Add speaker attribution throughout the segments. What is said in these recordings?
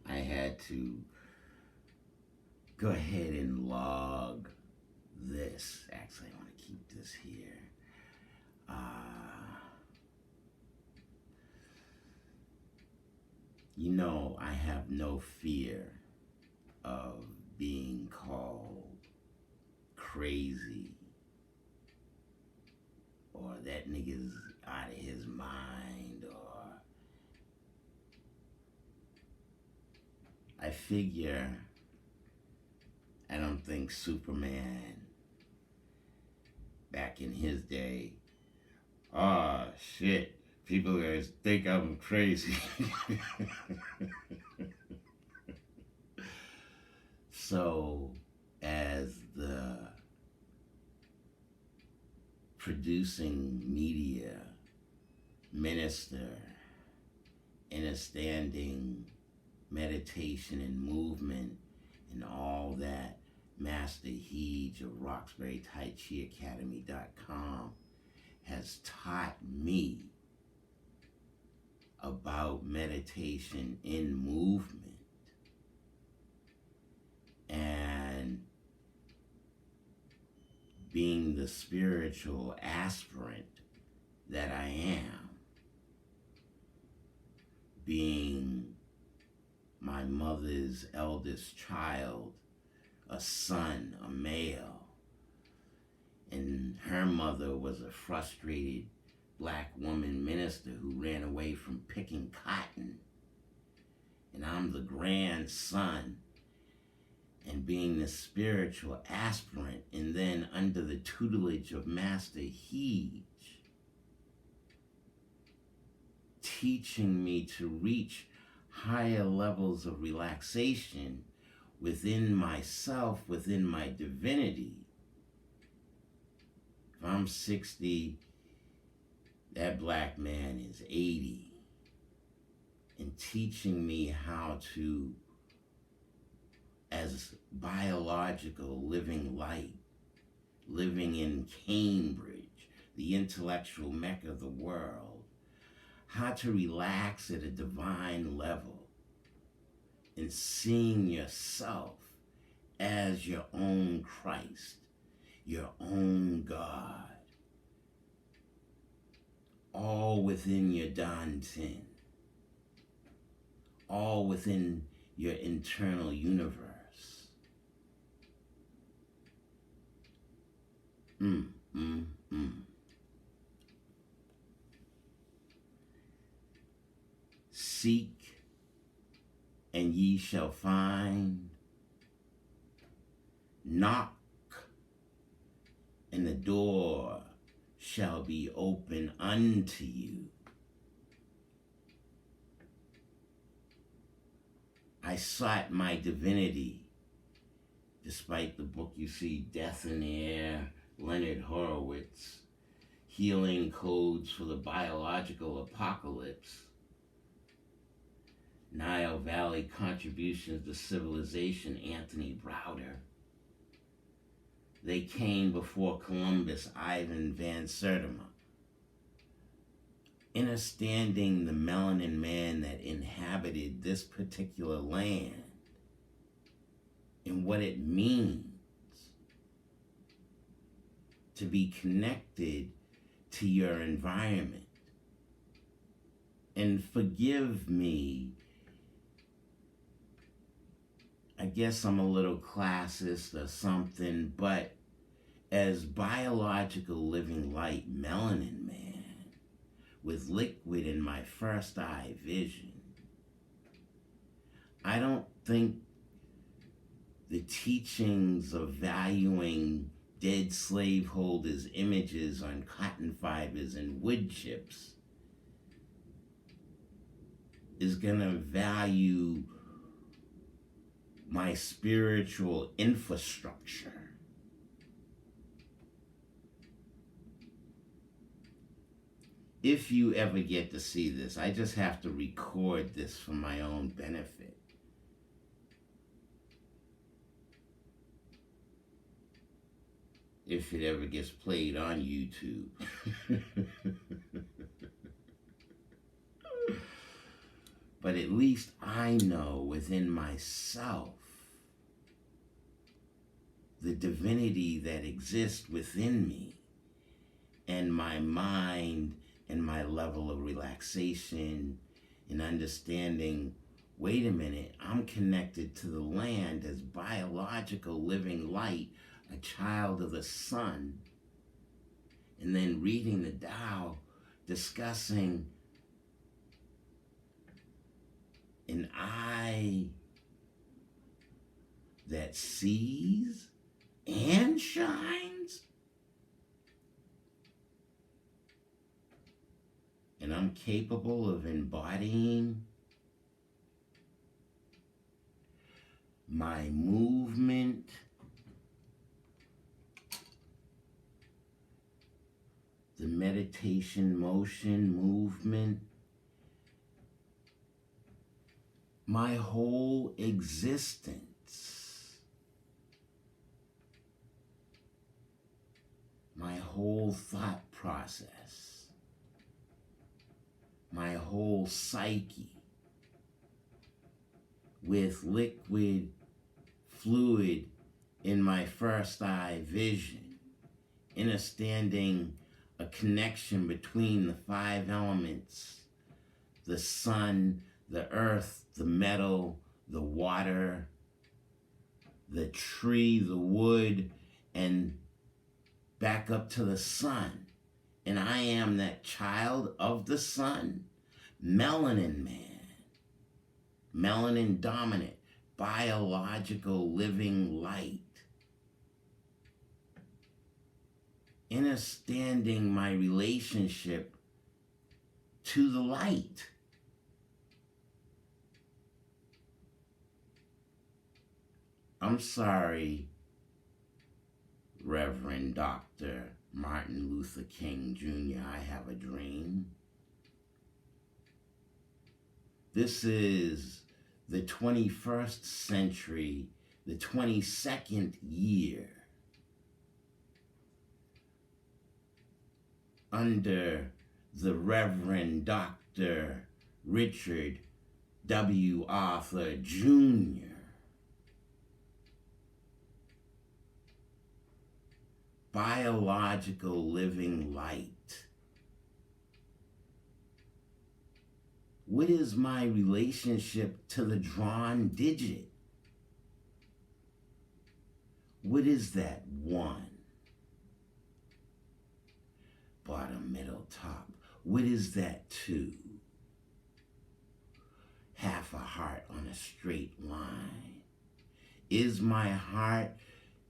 Speaker 1: I had to go ahead and log this. Actually, I want to keep this here. I have no fear of being called crazy or that nigga's out of his mind, or I figure I don't think Superman back in his day, oh shit, people are gonna think I'm crazy. So, as the producing media minister, understanding meditation and movement and all that, Master Heej of RoxburyTaiChiAcademy.com has taught me about meditation in movement. And being the spiritual aspirant that I am, being my mother's eldest child, a son, a male, and her mother was a frustrated black woman minister who ran away from picking cotton, and I'm the grandson, and being the spiritual aspirant, and then under the tutelage of Master Heej, teaching me to reach higher levels of relaxation within myself, within my divinity. If I'm 60, that black man is 80, and teaching me how to, as biological living light, living in Cambridge, the intellectual mecca of the world, how to relax at a divine level and seeing yourself as your own Christ, your own God, all within your Danten, all within your internal universe. Mm, mm, mm. Seek and ye shall find. Knock and the door shall be open unto you. I sought my divinity, despite the book you see, Death in the Air, Leonard Horowitz, Healing Codes for the Biological Apocalypse, Nile Valley Contributions to Civilization, Anthony Browder. They came before Columbus, Ivan Van Sertima. Understanding the melanin man that inhabited this particular land and what it means to be connected to your environment. And forgive me, I guess I'm a little classist or something, but as biological living light melanin man, with liquid in my first eye vision, I don't think the teachings of valuing dead slaveholders' images on cotton fibers and wood chips is gonna value my spiritual infrastructure. If you ever get to see this, I just have to record this for my own benefit. If it ever gets played on YouTube. but at least I know within myself the divinity that exists within me, and my mind and my level of relaxation and understanding, wait a minute, I'm connected to the land as biological living light, a child of the sun. And then reading the Tao, discussing an eye that sees and shines. And I'm capable of embodying my movement, the meditation motion, movement, my whole existence, my whole thought process, my whole psyche, with liquid fluid in my first eye vision, understanding a connection between the 5 elements, the sun, the earth, the metal, the water, the tree, the wood, and back up to the sun. And I am that child of the sun, melanin man, melanin dominant, biological living light. Understanding my relationship to the light. I'm sorry, Reverend Dr. Martin Luther King Jr., I have a dream. This is the 21st century, the 22nd year, under the Reverend Dr. Richard W. Arthur Jr. Biological living light. What is my relationship to the drawn digit? What is that 1? Bottom, middle, top. What is that 2? Half a heart on a straight line. Is my heart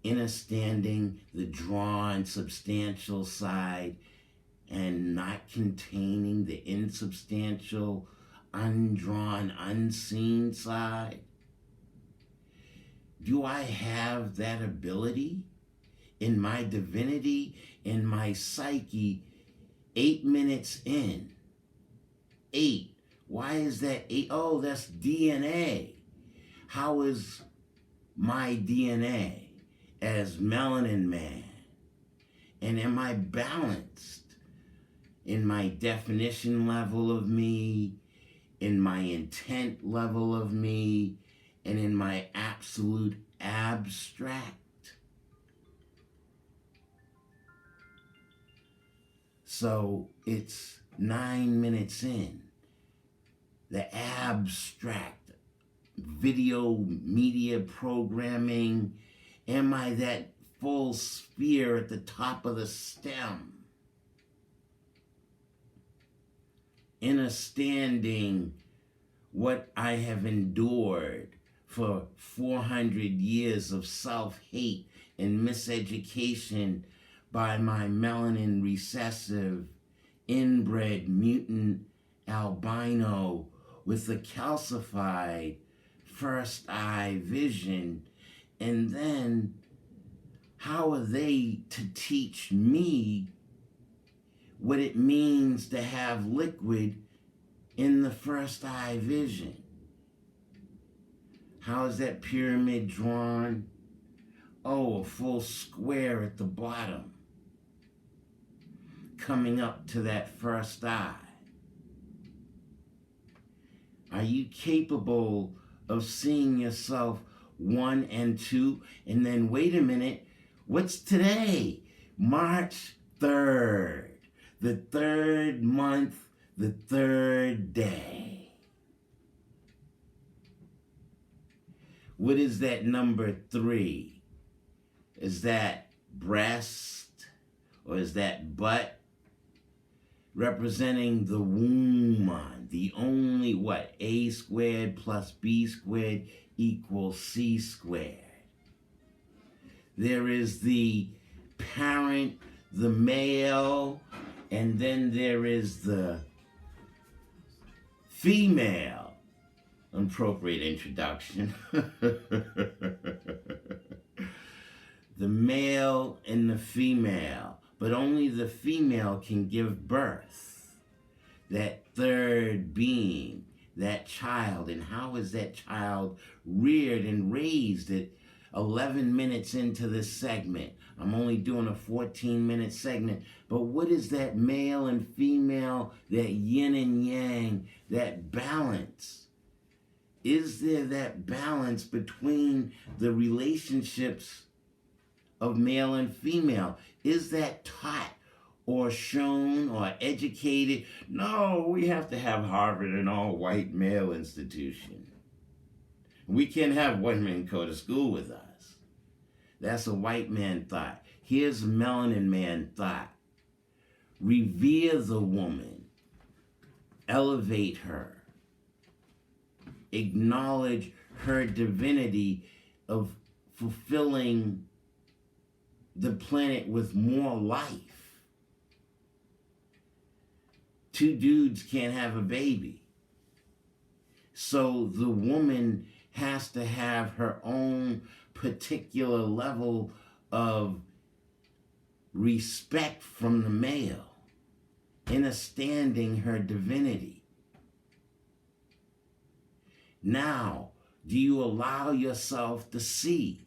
Speaker 1: understanding the drawn substantial side and not containing the insubstantial, undrawn, unseen side? Do I have that ability in my divinity, in my psyche, 8 minutes in? 8. Why is that 8? Oh, that's DNA. How is my DNA as melanin man? And am I balanced in my definition level of me, in my intent level of me, and in my absolute abstract? So it's 9 minutes in. The abstract video media programming. Am I that full sphere at the top of the stem? Understanding what I have endured for 400 years of self-hate and miseducation by my melanin recessive, inbred mutant albino with the calcified first eye vision. And then how are they to teach me what it means to have liquid in the first eye vision? How is that pyramid drawn? Oh, a full square at the bottom, coming up to that first eye. I Are you capable of seeing yourself 1 and 2? And then wait a minute, what's today? March 3rd, the 3rd month, the 3rd day. What is that number 3? Is that breast or is that butt? Representing the womb, the only what? A squared plus B squared equals C squared. There is the parent, the male, and then there is the female. Appropriate introduction. The male and the female, but only the female can give birth. That third being, that child, and how is that child reared and raised at 11 minutes into this segment? I'm only doing a 14-minute segment, but what is that male and female, that yin and yang, that balance? Is there that balance between the relationships of male and female? Is that taught or shown or educated? No, we have to have Harvard and all white male institution. We can't have women go to school with us. That's a white man thought. Here's a melanin man thought. Revere the woman. Elevate her. Acknowledge her divinity of fulfilling the planet with more life. 2 dudes can't have a baby. So the woman has to have her own particular level of respect from the male, understanding her divinity. Now, do you allow yourself to see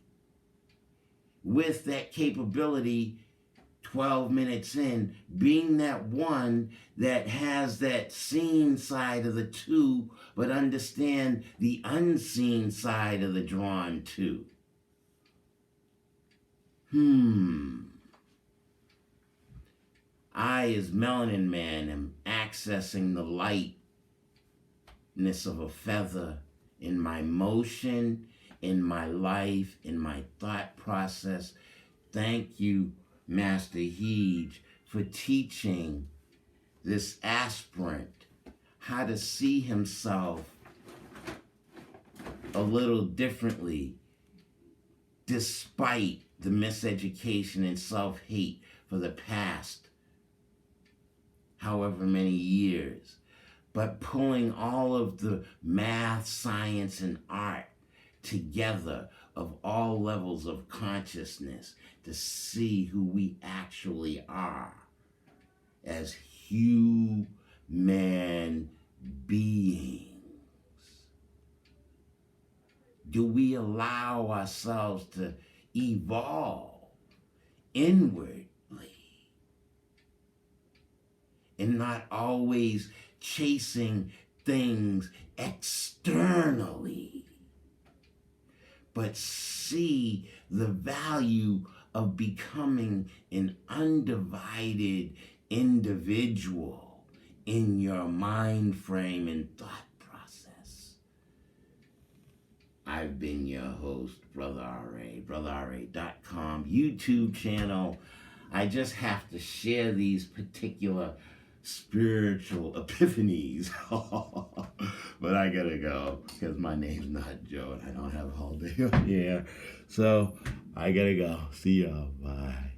Speaker 1: with that capability 12 minutes in, being that one that has that seen side of the 2, but understand the unseen side of the drawn 2? I, as melanin man, am accessing the lightness of a feather in my motion, in my life, in my thought process. Thank you, Master Heej, for teaching this aspirant how to see himself a little differently, despite the miseducation and self-hate for the past however many years. But pulling all of the math, science, and art together of all levels of consciousness to see who we actually are as human beings. Do we allow ourselves to evolve inwardly and not always chasing things externally, but see the value of becoming an undivided individual in your mind frame and thought process? I've been your host, Brother R.A., brotherra.com, YouTube channel. I just have to share these particular spiritual epiphanies. But I gotta go because my name's not Joe and I don't have all day on here. So I gotta go. See y'all. Bye.